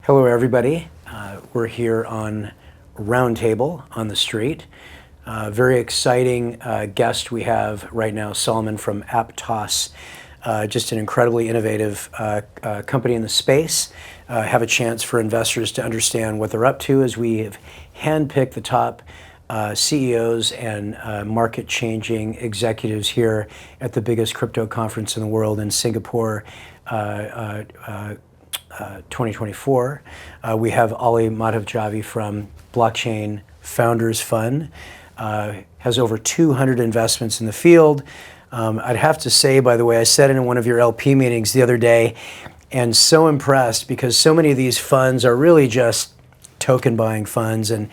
Hello, everybody. We're here on Roundtable on the street. Very exciting guest we have right now, Solomon from Aptos. Just an incredibly innovative company in the space. Have a chance for investors to understand what they're up to as we have handpicked the top CEOs and market-changing executives here at the biggest crypto conference in the world in Singapore 2024. We have Aly Madhavji from Blockchain Founders Fund. Has over 200 investments in the field. I'd have to say, by the way, I said it in one of your LP meetings the other day, and so impressed because so many of these funds are really just token buying funds, and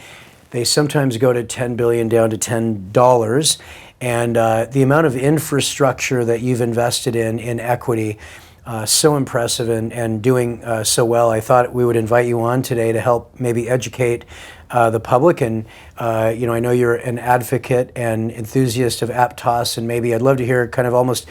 they sometimes go to 10 billion down to $10. And the amount of infrastructure that you've invested in equity, so impressive and doing so well. I thought we would invite you on today to help maybe educate the public. And I know you're an advocate and enthusiast of Aptos, and maybe I'd love to hear kind of almost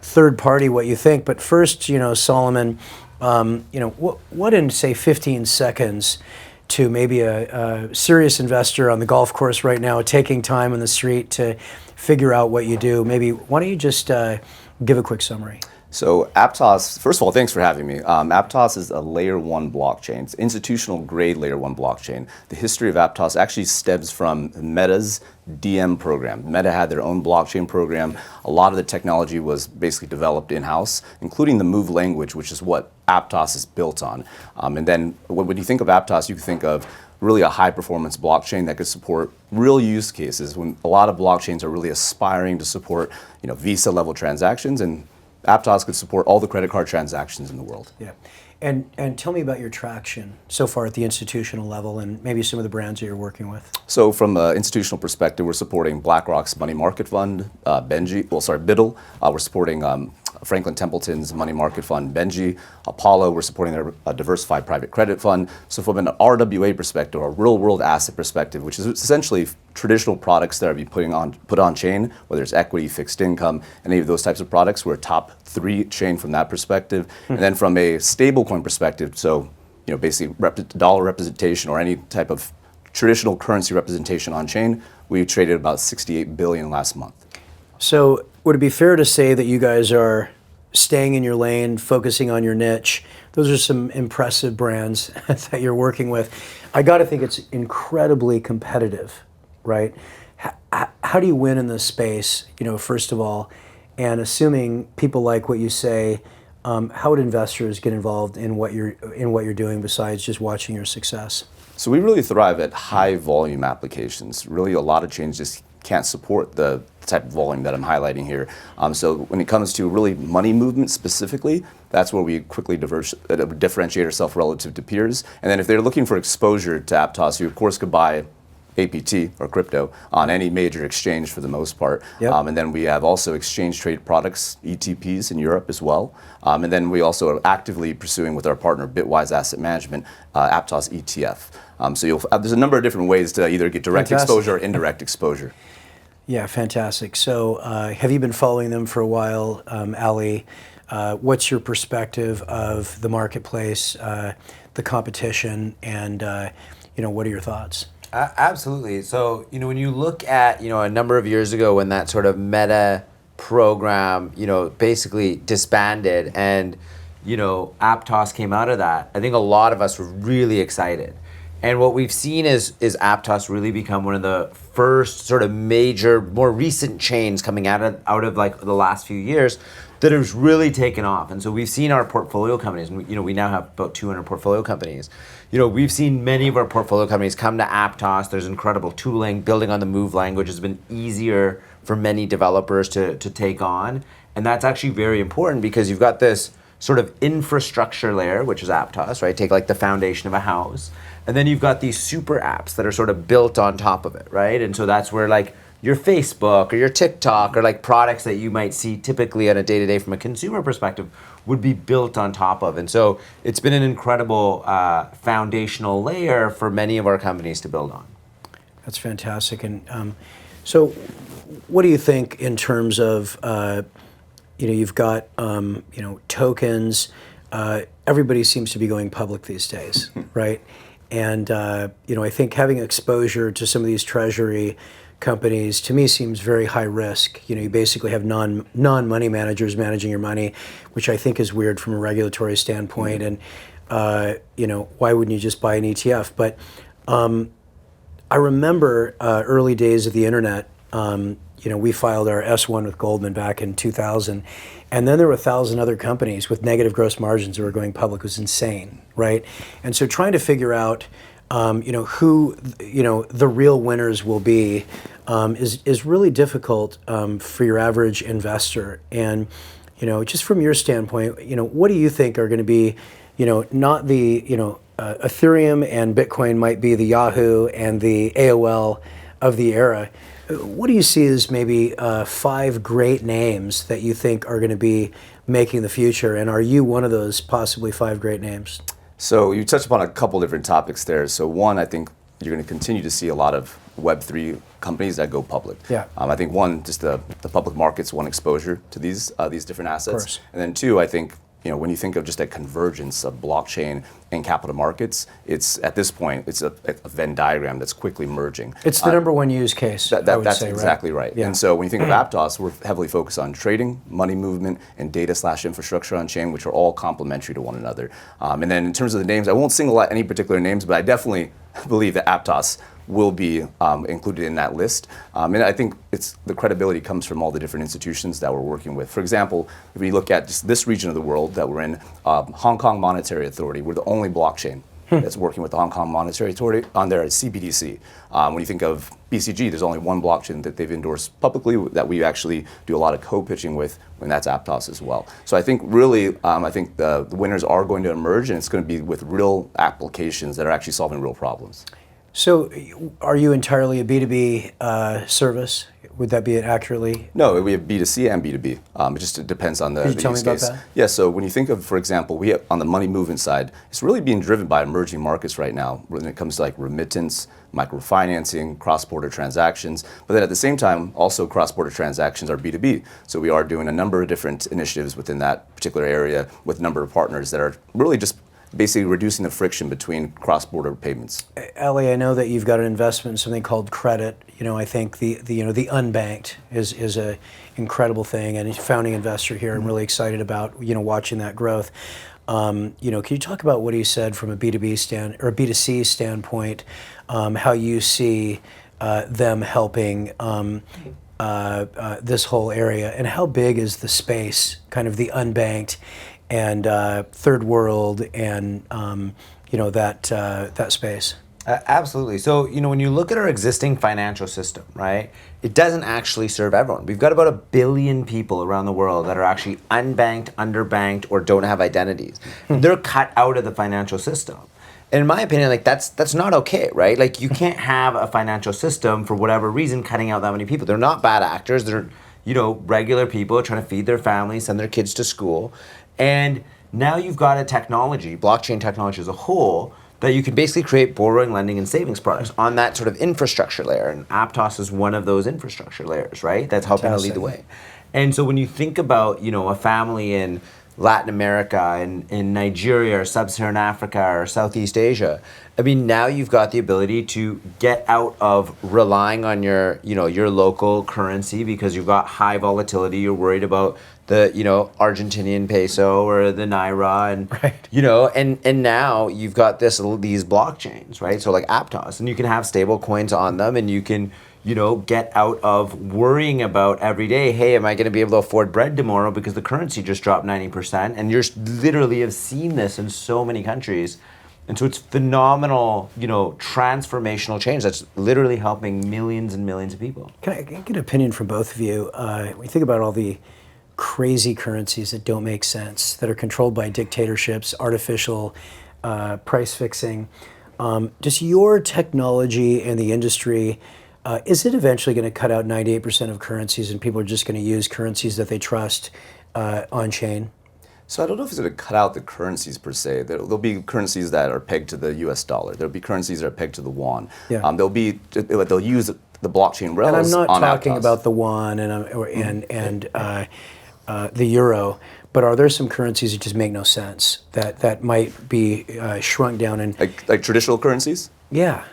third party what you think. But first, Solomon, what in say 15 seconds to maybe a serious investor on the golf course right now, taking time on the street to figure out what you do? Maybe why don't you just give a quick summary? So Aptos, first of all, thanks for having me. Aptos is a layer 1 blockchain. It's institutional grade layer 1 blockchain. The history of Aptos actually stems from Meta's Diem program. Meta had their own blockchain program. A lot of the technology was basically developed in-house, including the Move language, which is what Aptos is built on. And then when you think of Aptos, you can think of really a high-performance blockchain that could support real use cases when a lot of blockchains are really aspiring to support Visa-level transactions, and Aptos could support all the credit card transactions in the world. Yeah, and tell me about your traction so far at the institutional level and maybe some of the brands that you're working with. So from an institutional perspective, we're supporting BlackRock's money market fund, BIDL. We're supporting Franklin Templeton's money market fund, Benji. Apollo, we're supporting their diversified private credit fund. So from an RWA perspective, or real world asset perspective, which is essentially traditional products that are being put on chain, whether it's equity, fixed income, any of those types of products, we're a top 3 chain from that perspective. And then from a stablecoin perspective, so basically dollar representation or any type of traditional currency representation on chain, we traded about 68 billion last month. So would it be fair to say that you guys are staying in your lane, focusing on your niche? Those are some impressive brands that you're working with. I got to think it's incredibly competitive, right? How do you win in this space, first of all? And assuming people like what you say, how would investors get involved in what you're doing besides just watching your success? So we really thrive at high volume applications. Really, a lot of chains just can't support the type of volume that I'm highlighting here. So when it comes to really money movement specifically, that's where we quickly differentiate ourselves relative to peers. And then if they're looking for exposure to Aptos, you of course could buy APT or crypto on any major exchange for the most part. Yep. And then we have also exchange traded products, ETPs in Europe as well. And then we also are actively pursuing with our partner Bitwise Asset Management, Aptos ETF. So there's a number of different ways to either get direct exposure or indirect exposure. Yeah, fantastic. So have you been following them for a while, Aly? What's your perspective of the marketplace, the competition, and what are your thoughts? Absolutely. So, when you look at, a number of years ago when that sort of Meta program, basically disbanded and, Aptos came out of that, I think a lot of us were really excited. And what we've seen is Aptos really become one of the first sort of major, more recent chains coming out of like the last few years that has really taken off. And so we've seen our portfolio companies, and we now have about 200 portfolio companies. We've seen many of our portfolio companies come to Aptos. There's incredible tooling. Building on the Move language has been easier for many developers to take on. And that's actually very important because you've got this sort of infrastructure layer, which is Aptos, right? Take like the foundation of a house. And then you've got these super apps that are sort of built on top of it, right? And so that's where like your Facebook or your TikTok or like products that you might see typically on a day-to-day from a consumer perspective would be built on top of. And so it's been an incredible foundational layer for many of our companies to build on. That's fantastic. And so what do you think in terms of, you've got, tokens, everybody seems to be going public these days, right? And I think having exposure to some of these treasury companies to me seems very high risk. You basically have non-money managers managing your money, which I think is weird from a regulatory standpoint. And why wouldn't you just buy an ETF? But I remember early days of the internet. We filed our S1 with Goldman back in 2000, and then there were 1,000 other companies with negative gross margins that were going public. It was insane, right? And so trying to figure out, who, the real winners will be, is really difficult for your average investor. And, just from your standpoint, what do you think are going to be, not the, Ethereum and Bitcoin might be the Yahoo and the AOL of the era. What do you see as maybe 5 great names that you think are going to be making the future? And are you one of those possibly 5 great names? So you touched upon a couple different topics there. So one, I think you're going to continue to see a lot of Web3 companies that go public. Yeah. I think one, just the public markets want exposure to these different assets. Of course. And then two, I think when you think of just a convergence of blockchain and capital markets, it's at this point it's a Venn diagram that's quickly merging. It's the number one use case. That's exactly right. Yeah. And so when you think of Aptos, we're heavily focused on trading, money movement, and data/infrastructure on chain, which are all complementary to one another. And then in terms of the names, I won't single out any particular names, but I definitely believe that Aptos will be included in that list. And I think the credibility comes from all the different institutions that we're working with. For example, if we look at just this region of the world that we're in, Hong Kong Monetary Authority, we're the only blockchain that's working with the Hong Kong Monetary Authority on their CBDC. When you think of BCG, there's only one blockchain that they've endorsed publicly that we actually do a lot of co-pitching with, and that's Aptos as well. So I think really, I think the winners are going to emerge, and it's going to be with real applications that are actually solving real problems. So are you entirely a B2B service? Would that be it accurately? No, we have B2C and B2B. It just depends on the Can you tell me use about case. that? Yeah, so when you think of, for example, we have on the money movement side, it's really being driven by emerging markets right now when it comes to like remittance, microfinancing, cross-border transactions. But then at the same time, also cross-border transactions are B2B. So we are doing a number of different initiatives within that particular area with a number of partners that are really just basically reducing the friction between cross-border payments. Aly, I know that you've got an investment in something called credit. I think the unbanked is a incredible thing, and a founding investor here. I'm really excited about watching that growth. Can you talk about what he said from a B2B or B2C standpoint, how you see them helping this whole area, and how big is the space, kind of the unbanked and third world, and that space? Absolutely. So, when you look at our existing financial system, right, it doesn't actually serve everyone. We've got about 1 billion people around the world that are actually unbanked, underbanked, or don't have identities. They're cut out of the financial system. And in my opinion, that's not okay, right? Like, you can't have a financial system for whatever reason cutting out that many people. They're not bad actors. They're, regular people trying to feed their families, send their kids to school. And now you've got a technology, blockchain technology as a whole, that you can basically create borrowing, lending, and savings products on that sort of infrastructure layer. And Aptos is one of those infrastructure layers, right? That's helping to lead the way. And so when you think about, a family in Latin America, in Nigeria, or Sub-Saharan Africa, or Southeast Asia, I mean, now you've got the ability to get out of relying on your local currency because you've got high volatility. You're worried about the, Argentinian peso or the naira, and right. And now you've got these blockchains, right? So like Aptos, and you can have stable coins on them, and you can get out of worrying about every day, hey, am I going to be able to afford bread tomorrow because the currency just dropped 90%? And you're literally have seen this in so many countries. And so it's phenomenal, transformational change that's literally helping millions and millions of people. Can I get an opinion from both of you? When you think about all the crazy currencies that don't make sense, that are controlled by dictatorships, artificial price fixing, does your technology and the industry, is it eventually going to cut out 98% of currencies and people are just going to use currencies that they trust on chain? So I don't know if it's going to cut out the currencies per se. There'll be currencies that are pegged to the U.S. dollar. There'll be currencies that are pegged to the yuan. Yeah. They'll use the blockchain rails on Aptos. And I'm not talking about the yuan and the euro, but are there some currencies that just make no sense that might be shrunk down and Like traditional currencies? yeah.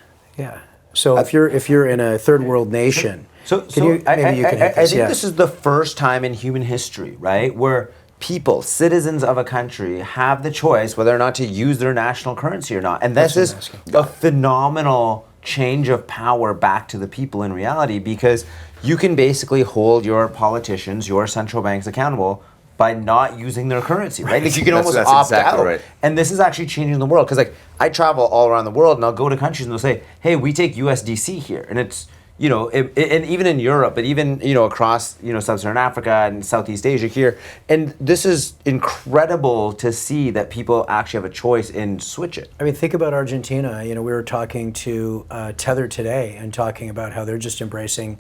So if you're in a third world nation, I think this is the first time in human history, right, where people, citizens of a country, have the choice whether or not to use their national currency or not. And this is a phenomenal change of power back to the people in reality, because you can basically hold your politicians, your central banks accountable by not using their currency, right? Like you can almost opt exactly out. Right. And this is actually changing the world, because like I travel all around the world and I'll go to countries and they'll say, hey, we take USDC here. And it's, you know, and even in Europe, but even, you know, across, you know, Sub-Saharan Africa and Southeast Asia here. And this is incredible to see that people actually have a choice in switch it. I mean, think about Argentina. You know, we were talking to Tether today and talking about how they're just embracing,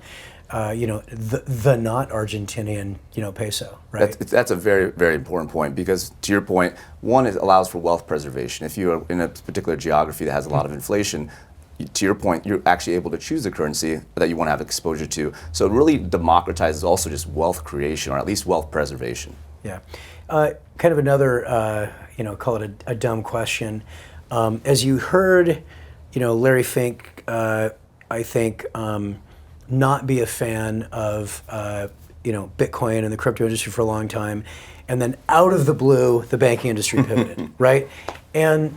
you know, the not Argentinian, you know, peso, right? That's a very, very important point, because to your point, one, it allows for wealth preservation. If you are in a particular geography that has a lot of inflation, to your point, you're actually able to choose the currency that you want to have exposure to. So it really democratizes also just wealth creation, or at least wealth preservation. Yeah. Kind of another, you know, call it a dumb question. As you heard, you know, Larry Fink, I think, not be a fan of, you know, Bitcoin and the crypto industry for a long time. And then out of the blue, the banking industry pivoted, right? And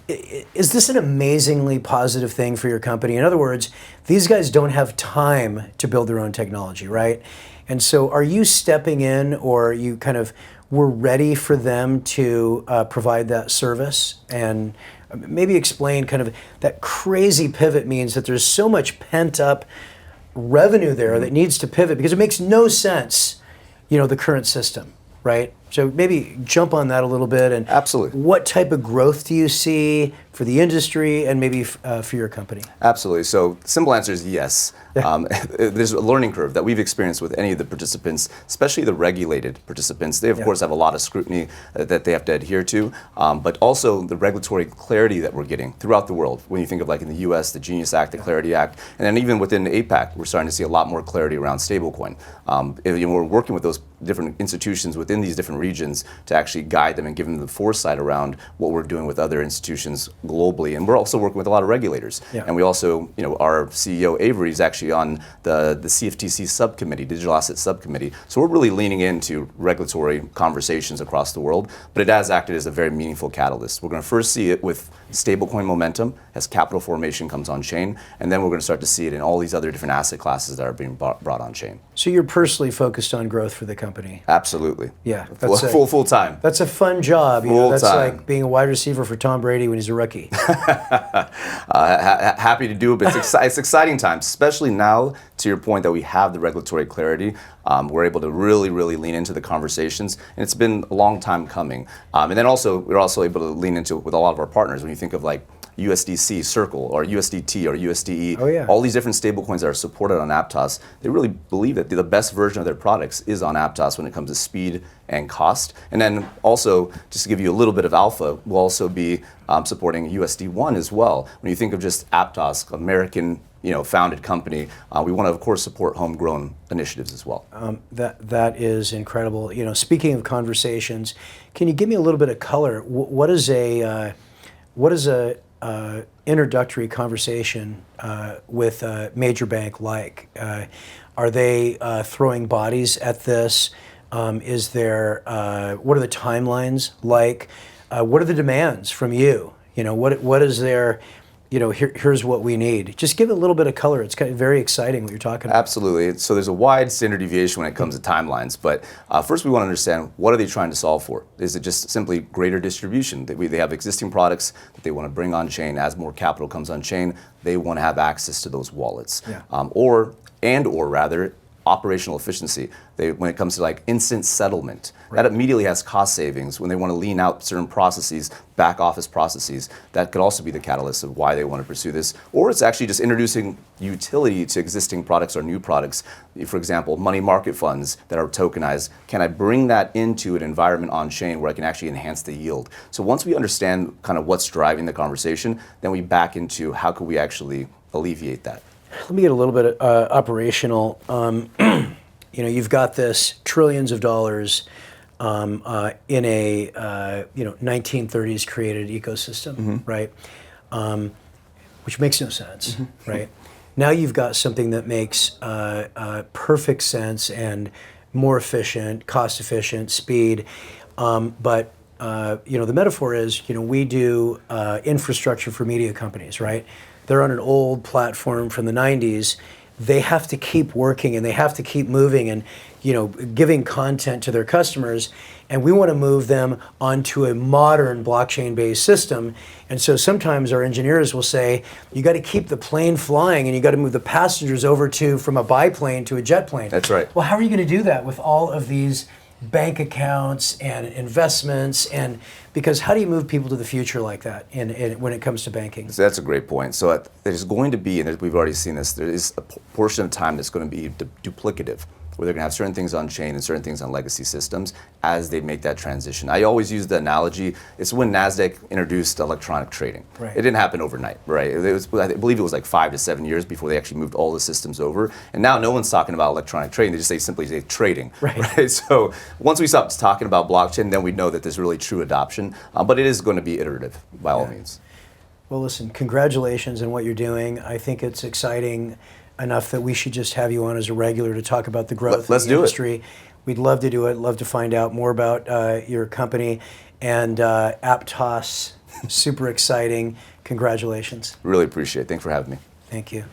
is this an amazingly positive thing for your company? In other words, these guys don't have time to build their own technology, right? And so are you stepping in, or you kind of were ready for them to provide that service? And maybe explain kind of that crazy pivot means that there's so much pent up revenue there that needs to pivot, because it makes no sense, you know, the current system, right? So maybe jump on that a little bit. And absolutely, what type of growth do you see for the industry and maybe for your company? Absolutely. So simple answer is yes. There's a learning curve that we've experienced with any of the participants, especially the regulated participants. They, of course, have a lot of scrutiny that they have to adhere to, but also the regulatory clarity that we're getting throughout the world. When you think of like in the US, the Genius Act, the Clarity Act, and then even within APAC, we're starting to see a lot more clarity around stablecoin. We're working with those different institutions within these different regions to actually guide them and give them the foresight around what we're doing with other institutions globally. And we're also working with a lot of regulators. And we also, you know, our CEO Avery is actually on the CFTC subcommittee, Digital Asset Subcommittee. So we're really leaning into regulatory conversations across the world, but it has acted as a very meaningful catalyst. We're going to first see it with stablecoin momentum as capital formation comes on chain, and then we're going to start to see it in all these other different asset classes that are being brought on chain. So you're personally focused on growth for the company? Absolutely. Yeah. Full time. That's a fun job. You know, that's time. like being a wide receiver for Tom Brady when he's a rookie. Happy to do it, but it's exciting times, especially now, to your point, that we have the regulatory clarity. We're able to really, really lean into the conversations, and it's been a long time coming. And then also, we're also able to lean into it with a lot of our partners. When you think of like USDC, Circle, or USDT, or USDE, all these different stablecoins that are supported on Aptos, they really believe that the best version of their products is on Aptos when it comes to speed and cost. And then also, just to give you a little bit of alpha, we'll also be supporting USD1 as well. When you think of just Aptos, American, you know, founded company, we want to, of course, support homegrown initiatives as well. That is incredible. You know, speaking of conversations, can you give me a little bit of color? What is a introductory conversation with a major bank like? Are they throwing bodies at this? Is there, what are the timelines like? What are the demands from you? You know, what is their, you know, here's what we need. Just give it a little bit of color. It's kind of very exciting what you're talking about. Absolutely. So there's a wide standard deviation when it comes to timelines. But first we want to understand, what are they trying to solve for? Is it just simply greater distribution? They have existing products that they want to bring on chain. As more capital comes on chain, they want to have access to those wallets. Or rather, operational efficiency. When it comes to like instant settlement, that immediately has cost savings. When they want to lean out certain processes, back office processes, that could also be the catalyst of why they want to pursue this. Or it's actually just introducing utility to existing products or new products. For example, money market funds that are tokenized. Can I bring that into an environment on chain where I can actually enhance the yield? So once we understand kind of what's driving the conversation, then we back into how could we actually alleviate that. Let me get a little bit operational. you've got this trillions of dollars in a 1930s created ecosystem, right? Which makes no sense, right? Now you've got something that makes perfect sense and more efficient, cost efficient, speed. But the metaphor is, we do infrastructure for media companies, right? They're on an old platform from the 90s. They have to keep working and they have to keep moving and giving content to their customers, and we want to move them onto a modern blockchain-based system. And so sometimes our engineers will say, you got to keep the plane flying and you got to move the passengers over from a biplane to a jet plane. That's right. Well, how are you going to do that with all of these bank accounts and investments? And because how do you move people to the future like that when it comes to banking? So that's a great point. So there's going to be, and we've already seen this, there is a portion of time that's going to be duplicative, where they're going to have certain things on chain and certain things on legacy systems as they make that transition. I always use the analogy, it's when NASDAQ introduced electronic trading. Right. It didn't happen overnight, right? I believe it was like 5 to 7 years before they actually moved all the systems over. And now no one's talking about electronic trading, they just simply say trading. Right? So once we stop talking about blockchain, then we know that there's really true adoption. But it is going to be iterative by all means. Well, listen, congratulations on what you're doing. I think it's exciting enough that we should just have you on as a regular to talk about the growth of the industry. We'd love to do it, love to find out more about your company. And Aptos, super exciting. Congratulations. Really appreciate it. Thanks for having me. Thank you.